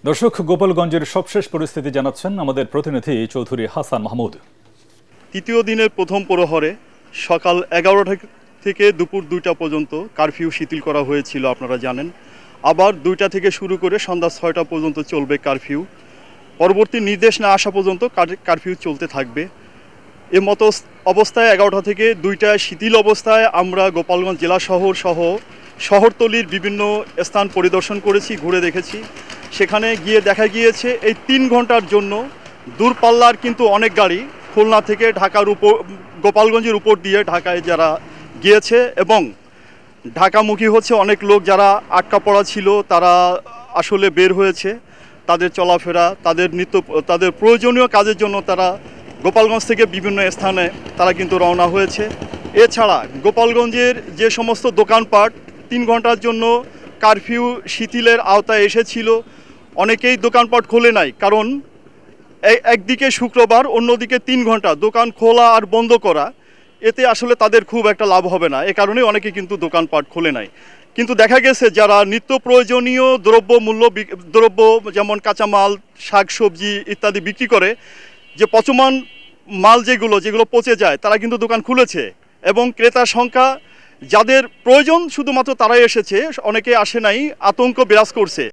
দর্শক, গোপালগঞ্জের সবশেষ পরিস্থিতি জানাচ্ছেন আমাদের প্রতিনিধি চৌধুরী হাসান মাহমুদ। তৃতীয় দিনের প্রথম প্রহরে সকাল 11টা থেকে দুপুর 2টা পর্যন্ত কারফিউ শিথিল করা হয়েছিল, আপনারা জানেন। আবার 2টা থেকে শুরু করে সন্ধ্যা 6টা পর্যন্ত চলবে কারফিউ। পরবর্তী নির্দেশ না আসা পর্যন্ত কারফিউ চলতে থাকবে। এ মতো অবস্থায় 11টা থেকে 2টায় শিথিল অবস্থায় আমরা গোপালগঞ্জ জেলা শহর সহ শহরতলির বিভিন্ন স্থান পরিদর্শন করেছি, ঘুরে দেখেছি। সেখানে গিয়ে দেখা গিয়েছে এই 3 ঘন্টার জন্য দূরপাল্লার কিন্তু অনেক গাড়ি খুলনা থেকে ঢাকার উপর, গোপালগঞ্জের উপর দিয়ে ঢাকায় যারা গিয়েছে এবং ঢাকামুখী হচ্ছে অনেক লোক যারা আটকা পড়া ছিল, তারা আসলে বের হয়েছে। তাদের চলাফেরা, তাদের প্রয়োজনীয় কাজের জন্য তারা গোপালগঞ্জ থেকে বিভিন্ন স্থানে তারা কিন্তু রওনা হয়েছে। এছাড়া গোপালগঞ্জের যে সমস্ত দোকানপাট 3 ঘন্টার জন্য কারফিউ শিথিলের আওতায় এসেছিল, অনেকেই দোকানপাট খোলে নাই, কারণ একদিকে শুক্রবার, অন্যদিকে 3 ঘন্টা দোকান খোলা আর বন্ধ করা, এতে আসলে তাদের খুব একটা লাভ হবে না। এ কারণে অনেকে কিন্তু দোকানপাট খোলে নাই। কিন্তু দেখা গেছে যারা নিত্য প্রয়োজনীয় দ্রব্য যেমন কাঁচামাল, শাকসবজি ইত্যাদি বিক্রি করে, যে পচমান মাল যেগুলো পচে যায়, তারা কিন্তু দোকান খুলেছে এবং ক্রেতার সংখ্যা যাদের প্রয়োজন শুধুমাত্র তারাই এসেছে, অনেকে আসে নাই, আতঙ্ক বিরাজ করছে।